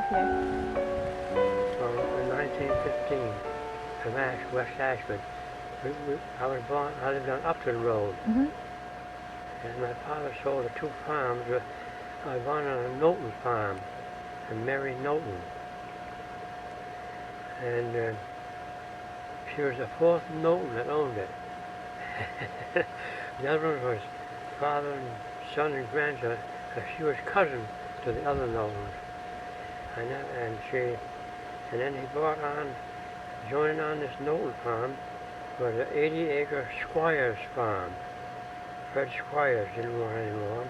here? Well, in 1915, from West Ashford, I lived on Upton Road. Mm-hmm. And my father sold the 2 farms. I was born on a Knowlton farm, and Mary Knowlton. And she was the 4th Knowlton that owned it. The other one was father and son and grandson. She was cousin to the other Knowltons. And then he bought on, joining on this Knowlton farm, was an 80-acre Squires farm. Fred Squires didn't want anymore.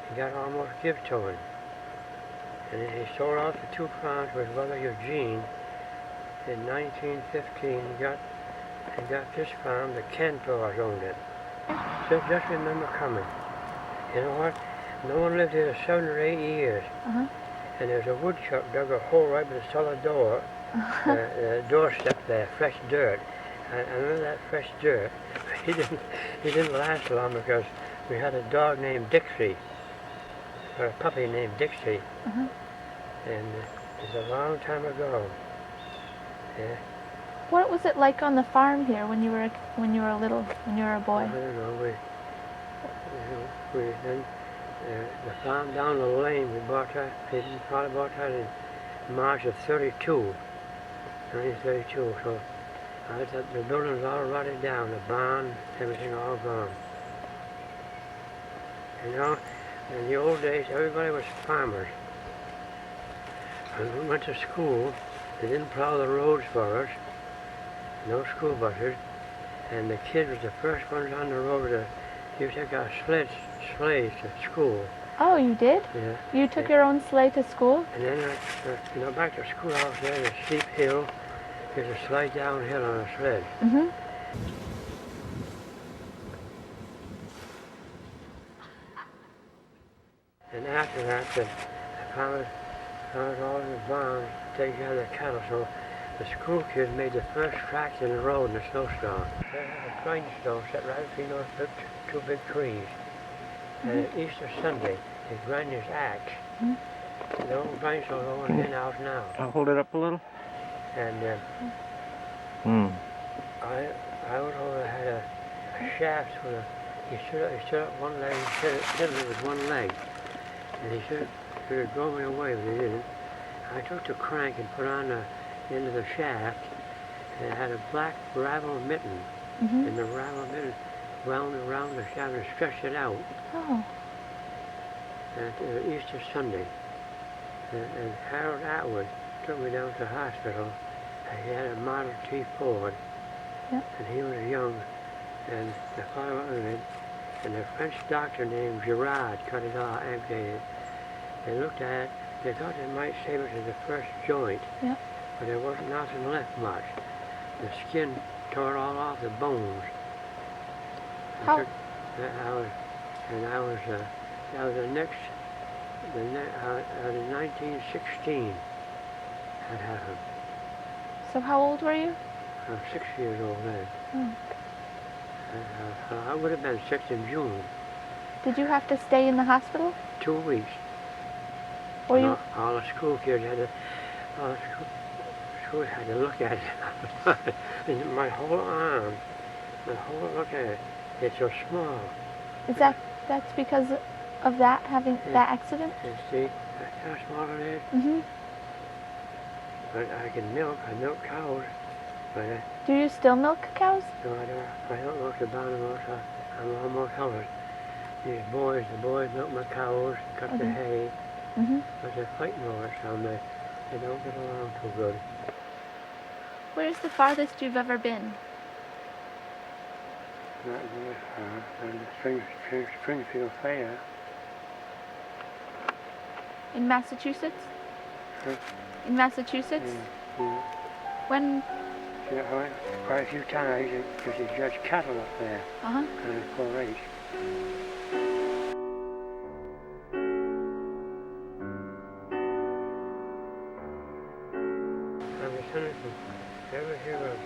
He got almost give to him. And then he sold out the 2 farms with brother Eugene. In 1915, he got this farm. The Cantors owned it. Just remember coming. You know what? No one lived here 7 or 8 years. Uh-huh. And there's a woodchuck dug a hole right by the cellar door, the doorstep there, fresh dirt. I remember that fresh dirt. He didn't last long because we had a dog named Dixie, or a puppy named Dixie. Uh-huh. And it's a long time ago. Yeah. What was it like on the farm here when you were little, when you were a boy? I don't know. The farm down the lane, we bought that. Father bought that in March of 1932. So the building was all rotted down, the barn, everything all gone. You know, in the old days, everybody was farmers. When we went to school, they didn't plow the roads for us, no school buses, and the kids were the first ones on the road to take our sleighs to school. Oh, you did? Yeah. You took your own sleigh to school? And then, back to the schoolhouse there, the steep hill, there's a slide downhill on a sled. Mm-hmm. And after that, I found all the barns taking care of the cattle, so the school kids made the first tracks in the road in a snowstorm. They had a grindstone set right between those 2 big trees. Mm-hmm. And Easter Sunday, they grind his axe. Mm-hmm. The old grindstone's over in the house now. I'll hold it up a little. And I was over there, had a shaft with he stood up one leg, he hit me with one leg. And he should have drove me away, but he didn't. I took the crank and put on the end of the shaft, and it had a black gravel mitten. Mm-hmm. And the gravel mitten wound around the shaft and stretched it out. Oh. At Easter Sunday. And Harold Atwood took me down to the hospital. He had a Model T Ford. Yep. And he was young. And the father went with him. And a French doctor named Girard cut it all, amputated it. They looked at it. They thought they might save it to the first joint. Yep. But there wasn't nothing left much. The skin tore all off the bones. How? That was the next, in 1916 that happened. So how old were you? I was 6 years old then. Oh. I would have been 6 in June. Did you have to stay in the hospital? 2 weeks. Or you? All the school kids had to, schools had to look at it. And my whole arm, look at it, it's so small. Is that's because of that, having that accident? And see, that's how small it is. Mm-hmm. But I milk cows. But Do you still milk cows? no, I don't milk the animals. I'm almost helpless. The boys milk my cows, cut the hay. Mm-hmm. But they're fighting over it, so they don't get along too good. Where's the farthest you've ever been? Not very far. And the Springfield Fair. In Massachusetts? Huh? In Massachusetts? Yeah. When? Yeah, I went quite a few times because they judge cattle up there. Uh-huh. And 4-H. I'm descended from, you ever hear of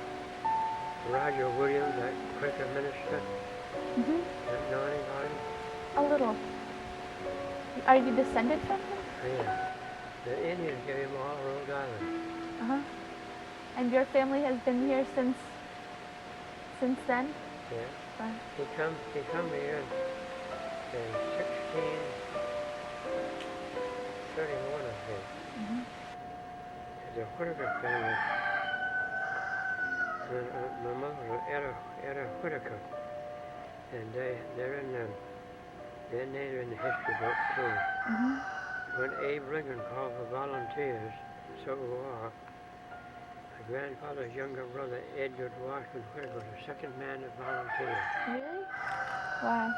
Roger Williams, that Quaker minister? Mm-hmm. Know anybody? A little. Are you descended from him? Yeah. The Indians gave him all Rhode Island. Uh-huh. And your family has been here since then? Yeah. Wow. He come here in 1631, I think. Mm-hmm. The Whitaker family. My mother was Etta Whitaker, and they're in their name in the history book too. Mm-hmm. When Abe Lincoln called for volunteers, Civil War, my grandfather's younger brother Edward Washington Whitaker was the second man that volunteered. Really? Wow.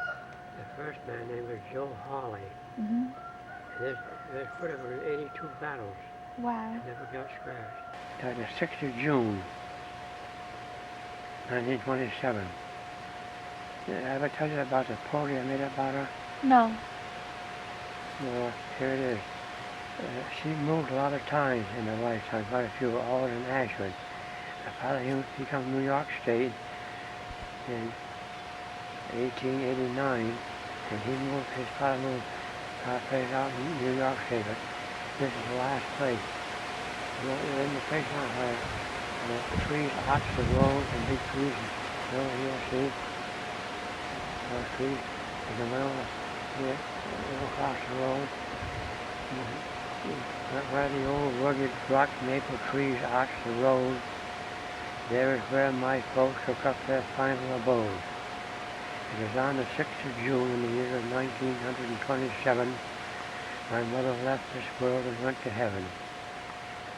The first man named was Joe Hawley. Mm-hmm. This Whitaker was 82 battles. Wow. Never got scratched. Died the 6th of June, 1927. Did I ever tell you about the poetry I made about her? No. Well, here it is. She moved a lot of times in her lifetime, quite a few, all in Ashford. Her father, he come from New York State in 1889, and his father moved our place out in New York State, but this is the last place. You're in the place now where the trees arch the road and big trees over here, see? Those trees in the middle here, across the road. Where the old rugged rock maple trees arch the road, there is where my folks took up their final abode. It was on the 6th of June in the year of 1927 my mother left this world and went to heaven.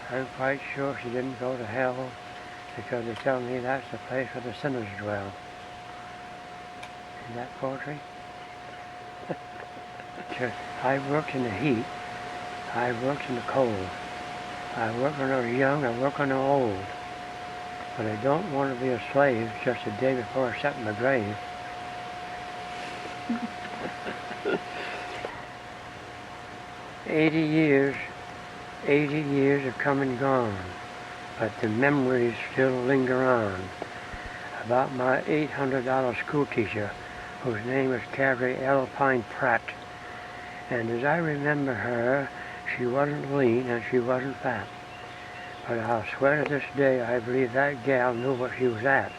I'm quite sure she didn't go to hell, because they tell me that's the place where the sinners dwell. Isn't that poetry? I worked in the heat. I worked in the cold. I work when I'm young, I work when I'm old. But I don't want to be a slave just a day before I set in my grave. 80 years have come and gone, but the memories still linger on about my $800 school teacher, whose name was Carrie Alpine Pratt. And as I remember her, she wasn't lean and she wasn't fat. But I'll swear to this day I believe that gal knew what she was at.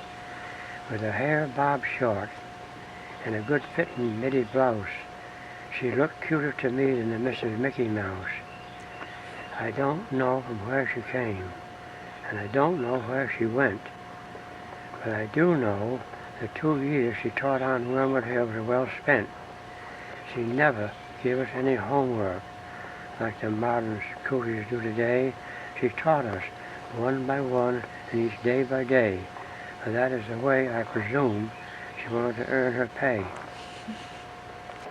With her hair bobbed short and a good fitting middy blouse, she looked cuter to me than the Mrs. Mickey Mouse. I don't know from where she came, and I don't know where she went, but I do know the 2 years she taught on Wormwood Hill were well spent. She never gave us any homework like the modern schoolies do today. She taught us one by one and each day by day, for that is the way, I presume, she wanted to earn her pay.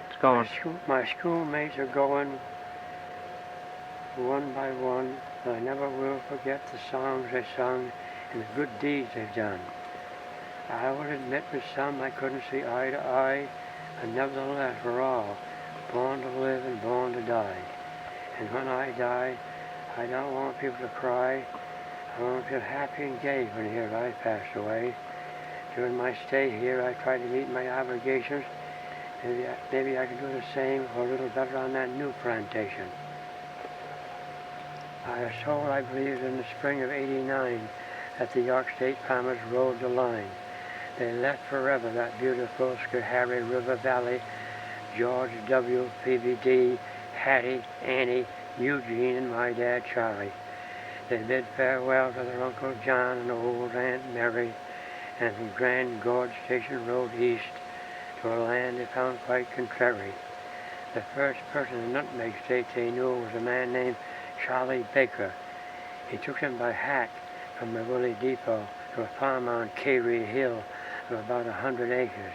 It's going. My schoolmates are going one by one, and I never will forget the songs they sung and the good deeds they've done. I will admit with some I couldn't see eye to eye, but nevertheless we're all born to live and born to die. And when I die, I don't want people to cry. I want to feel happy and gay when they hear I passed away. During my stay here, I try to meet my obligations. Maybe I can do the same or a little better on that new plantation. I was told, I believe, in the spring of '89 that the York State farmers rode the line. They left forever that beautiful Schoharie River Valley, George W., PBD, Hattie, Annie, Eugene, and my dad Charlie. They bid farewell to their Uncle John and old Aunt Mary, and from Grand Gorge Station rode east to a land they found quite contrary. The first person in Nutmeg State they knew was a man named Charlie Baker. He took them by hack from the Willie Depot to a farm on Cait Hill of about 100 acres.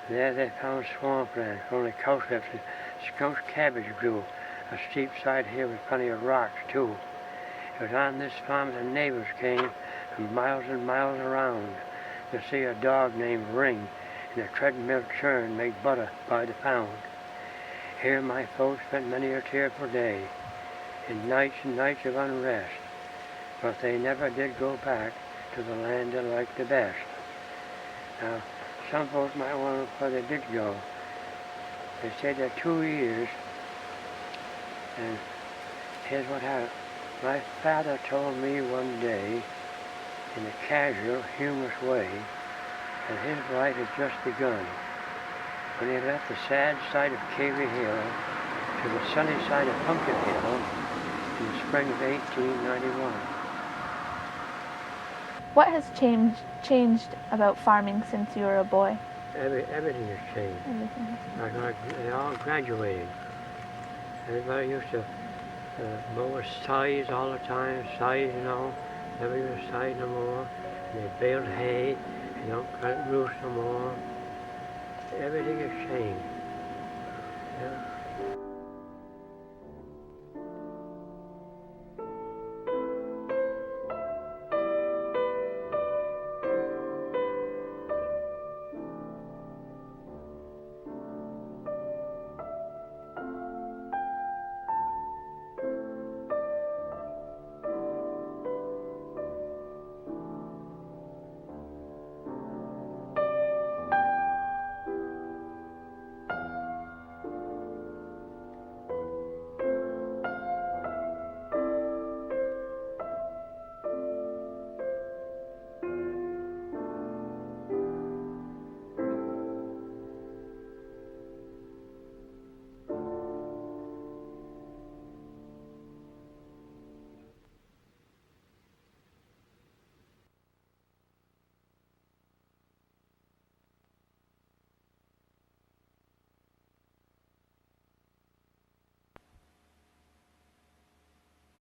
There they found swampland, only cowslips and skunk cabbage grew, a steep side hill with plenty of rocks too. It was on this farm the neighbors came from miles and miles around to see a dog named Ring and a treadmill churn make butter by the pound. Here my folks spent many a tearful day, in nights and nights of unrest, but they never did go back to the land they liked the best. Now, some folks might wonder where they did go. They stayed there 2 years, and Here's what happened. My father told me one day, in a casual, humorous way, that his life had just begun when he left the sad side of Cavey Hill to the sunny side of Pumpkin Hill in the spring of 1891. What has changed about farming since you were a boy? Everything has changed. Everything. They all graduated. Everybody used to mow with scythes all the time, scythes, you know. Never use scythe no more. And they baled hay. They don't cut roofs no more. Everything has changed. Yeah.